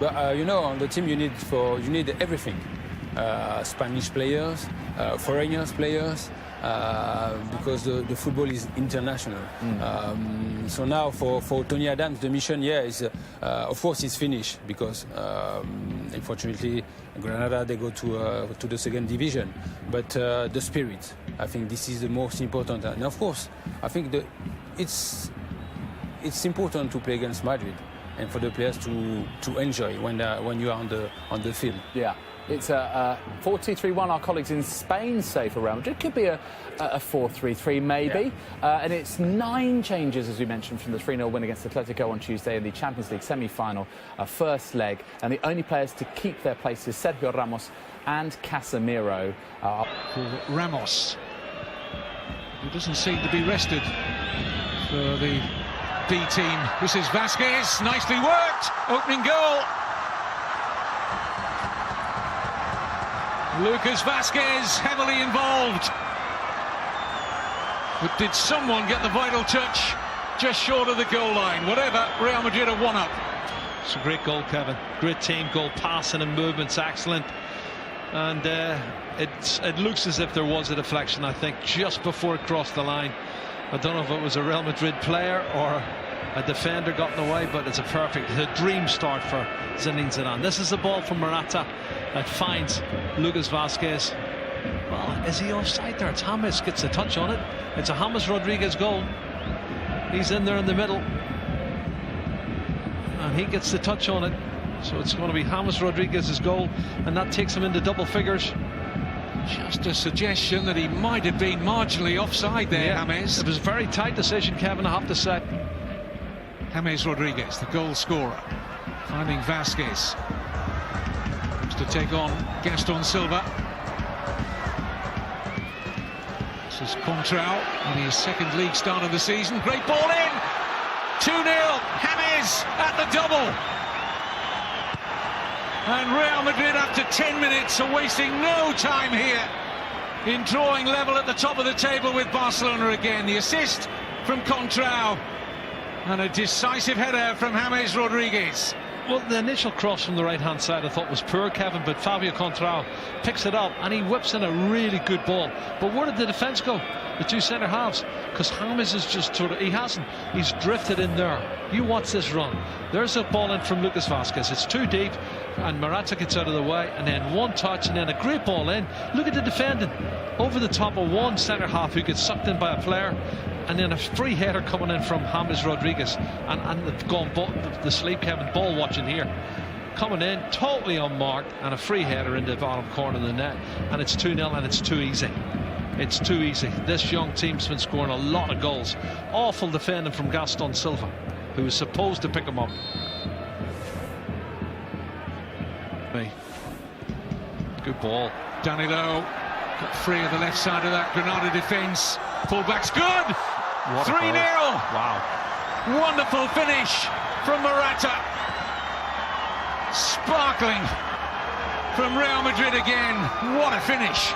But you know, on the team you need everything. Spanish players, foreigners players, because the football is international. So now for Tony Adams, the mission, is of course it's finished because unfortunately Granada, they go to the second division. But the spirit, I think this is the most important. And of course, I think it's important to play against Madrid and for the players to enjoy when you are on the field. Yeah. It's a 4-2-3-1, our colleagues in Spain say for Real Madrid. Could be a 4-3-3 maybe. Yeah. And it's 9 changes, as we mentioned, from the 3-0 win against Atletico on Tuesday in the Champions League semi-final, first leg. And the only players to keep their places, Sergio Ramos and Casemiro. Ramos, who doesn't seem to be rested for the B team. This is Vasquez, nicely worked, opening goal. Lucas Vasquez heavily involved. But did someone get the vital touch just short of the goal line? Whatever, Real Madrid are 1 up. It's a great goal, Kevin. Great team goal, passing and movement's excellent. And it looks as if there was a deflection, I think, just before it crossed the line. I don't know if it was a Real Madrid player or a defender got in the way, but it's a dream start for Zinedine Zidane. This is the ball from Morata that finds Lucas Vasquez. Well, is he offside there? It's James gets a touch on it. It's a James Rodriguez goal. He's in there in the middle, and he gets the touch on it. So it's going to be James Rodriguez's goal, and that takes him into double figures. Just a suggestion that he might have been marginally offside there, yeah, James. It was a very tight decision, Kevin, I have to say. James Rodriguez, the goal scorer, finding Vasquez. Comes to take on Gaston Silva. This is Contrao in his second league start of the season. Great ball in! 2-0, James at the double. And Real Madrid, after 10 minutes, are wasting no time here in drawing level at the top of the table with Barcelona again. The assist from Contrao. And a decisive header from James Rodriguez. Well, the initial cross from the right-hand side I thought was poor, Kevin, but Fabio Contrao picks it up and he whips in a really good ball. But where did the defence go? The two centre halves, because James is just he's drifted in there. You watch this run. There's a ball in from Lucas Vasquez. It's too deep, and Morata gets out of the way, and then one touch, and then a great ball in. Look at the defending over the top of one centre half who gets sucked in by a player, and then a free header coming in from James Rodriguez, and they've gone the sleep, Kevin, ball watching here. Coming in, totally unmarked, and a free header into the bottom corner of the net, and it's 2-0, and it's too easy. It's too easy. This young team's been scoring a lot of goals. Awful defending from Gaston Silva, who was supposed to pick him up. Good ball. Danilo got free of the left side of that Granada defence. Fullback's good. 3-0. Wow. Wonderful finish from Morata. Sparkling from Real Madrid again. What a finish.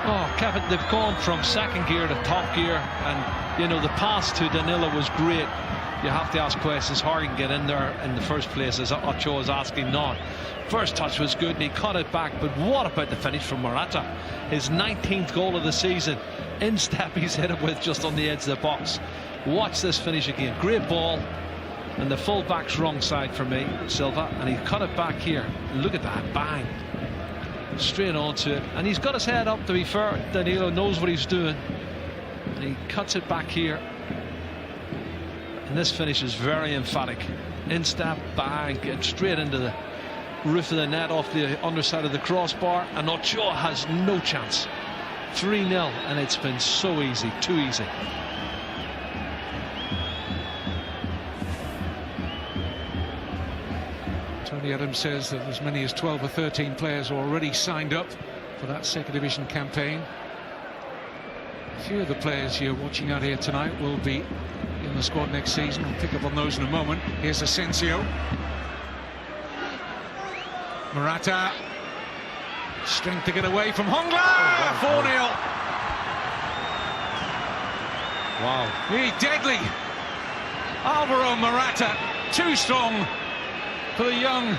Oh, Kevin, they've gone from second gear to top gear, and you know the pass to Danilo was great. You have to ask questions how he can get in there in the first place, as Ochoa is asking now. First touch was good and he cut it back, but what about the finish from Morata? His 19th goal of the season. In step he's hit it with just on the edge of the box. Watch this finish again. Great ball, and the full back's wrong side for me, Silva, and he cut it back here. Look at that, bang, straight onto it, and he's got his head up, to be fair. Danilo knows what he's doing, and he cuts it back here, and this finish is very emphatic. In-step, bang, and straight into the roof of the net off the underside of the crossbar, and Ochoa has no chance. 3-0, and it's been so easy, too easy. Tony Adams says that as many as 12 or 13 players are already signed up for that second division campaign. A few of the players you're watching out here tonight will be in the squad next season. We'll pick up on those in a moment. Here's Asensio. Morata. Strength to get away from Hongla. 4-0. Wow. He's deadly. Alvaro Morata, too strong. for the young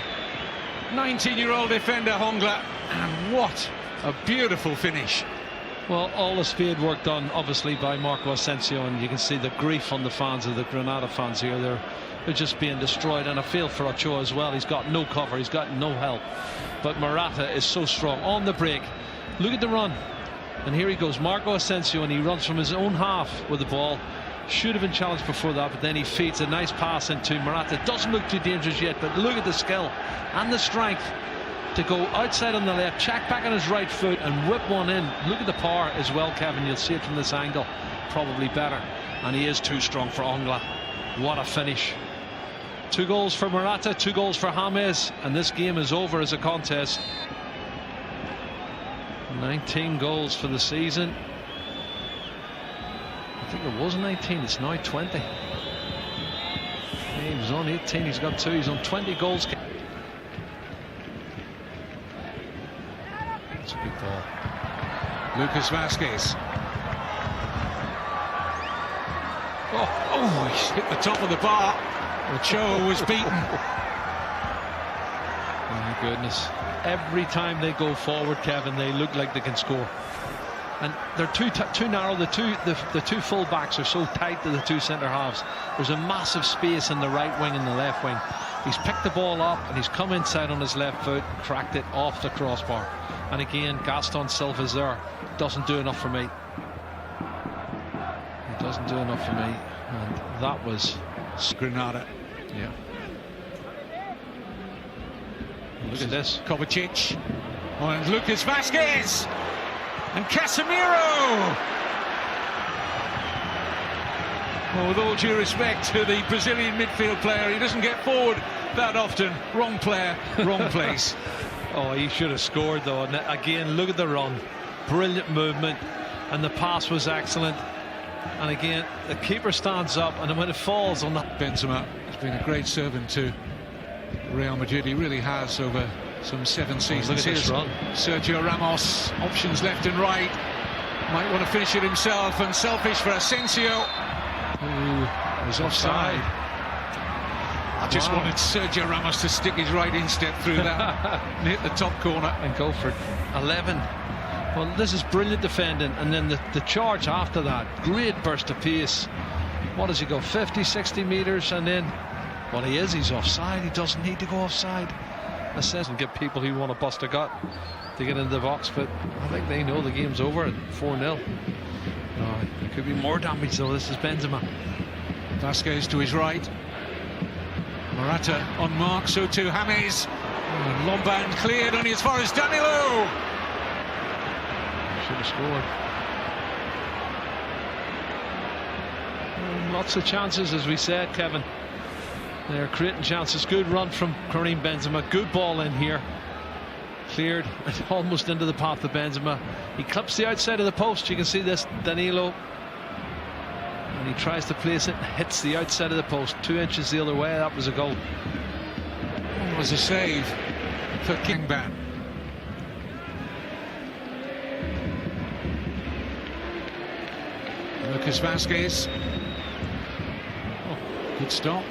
19-year-old defender Hongla, and what a beautiful finish. Well, all the spade work done obviously by Marco Asensio, and you can see the grief on the fans of the Granada fans here. They're just being destroyed, and I feel for Ochoa as well. He's got no cover, he's got no help, but Morata is so strong on the break. Look at the run, and here he goes, Marco Asensio, and he runs from his own half with the ball. Should have been challenged before that, but then he feeds a nice pass into Morata. Doesn't look too dangerous yet, but look at the skill and the strength to go outside on the left, check back on his right foot and whip one in. Look at the power as well, Kevin. You'll see it from this angle, probably better, and he is too strong for Hongla. What a finish. 2 goals for Morata, 2 goals for James, and this game is over as a contest. 19 goals for the season. I think it was 19, it's now 20. He was on 18, he's got 2, he's on 20 goals. That's a good ball. Lucas Vázquez. Oh, he's hit the top of the bar. Ochoa was beaten. Oh my goodness. Every time they go forward, Kevin, they look like they can score. And they're too narrow. The two full backs are so tight to the 2 centre halves. There's a massive space in the right wing and the left wing. He's picked the ball up and he's come inside on his left foot, cracked it off the crossbar. And again, Gaston Silva's there. Doesn't do enough for me. He doesn't do enough for me. And that was Granada. Yeah. Look at this. Kovacic. Oh, and Lucas Vázquez. And Casemiro. Well, with all due respect to the Brazilian midfield player, he doesn't get forward that often. Wrong player, wrong place. Oh, he should have scored though. And again, look at the run. Brilliant movement. And the pass was excellent. And again, the keeper stands up, and when it falls on the... Benzema has been a great servant to Real Madrid. He really has over some 7 seasons. Look at this run. Sergio Ramos, options left and right. Might want to finish it himself, and selfish for Asensio, who was offside. I just wanted Sergio Ramos to stick his right instep through that and hit the top corner. And go for 11. Well, this is brilliant defending, and then the charge after that, great burst of pace. What does he go, 50, 60 metres, and then, well, he's offside. He doesn't need to go offside. That says and get people who want to bust a gut to get into the box, but I think they know the game's over at 4-0. No, there could be more damage though. This is Benzema. Vázquez to his right. Morata on mark, so too James. And Lombard cleared only as far as Danilo. Should have scored. Lots of chances, as we said, Kevin. They're creating chances. Good run from Karim Benzema. Good ball in here. Cleared almost into the path of Benzema. He clips the outside of the post. You can see this, Danilo. And he tries to place it. Hits the outside of the post. 2 inches the other way. That was a goal. It was a save for Kingban. Lucas Vázquez. Oh, good stop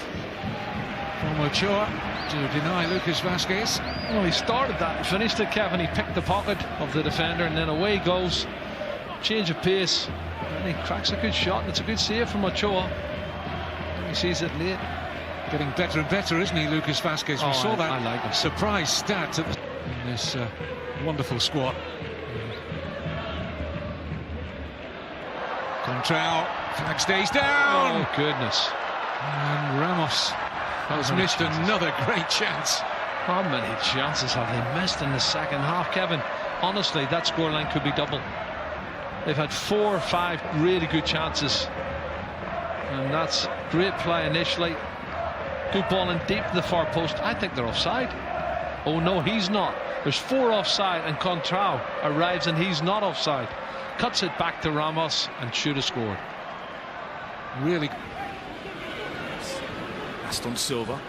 from Ochoa to deny Lucas Vázquez. Well, he started that and finished it, Kevin. He picked the pocket of the defender, and then away he goes. Change of pace, and he cracks a good shot, and it's a good save from Ochoa. He sees it late. Getting better and better, isn't he, Lucas Vázquez? We saw that I like him. Surprise stat in this wonderful squad. Contral, flag stays down. Oh, goodness. And Ramos has missed another great chance. How many chances have they missed in the second half, Kevin? Honestly, that scoreline could be double. They've had 4 or 5 really good chances, and that's great play initially. Good ball in deep to the far post. I think they're offside. Oh no, he's not. There's 4 offside, and Contral arrives and he's not offside. Cuts it back to Ramos and should have scored. Really. Gaston Silva.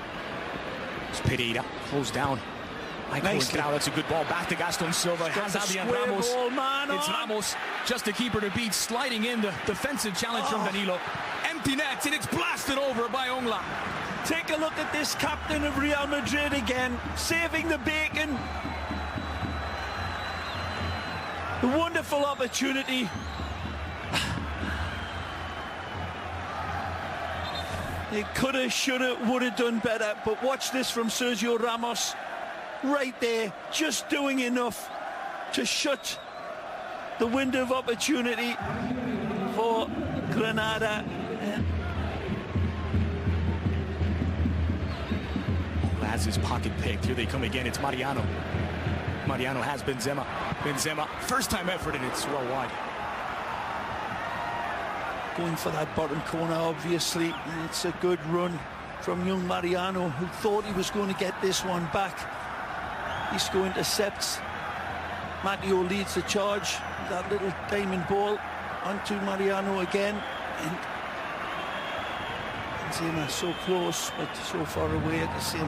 It's Pereira. Closed down. Nice. Now that's a good ball back to Gaston Silva. Has Adrian Ramos. It's Ramos. Just a keeper to beat. Sliding in the defensive challenge from Danilo. Empty net, and it's blasted over by Hongla. Take a look at this captain of Real Madrid again, saving the bacon. A wonderful opportunity. They coulda, shoulda, woulda done better, but watch this from Sergio Ramos. Right there, just doing enough to shut the window of opportunity for Granada. Has his pocket picked. Here they come again. It's Mariano. Mariano has Benzema. Benzema, first time effort, and it's well wide. Going for that bottom corner, obviously. It's a good run from young Mariano, who thought he was going to get this one back. Isco intercepts. Matteo leads the charge. That little diamond ball onto Mariano again. And Benzema so close, but so far away at the same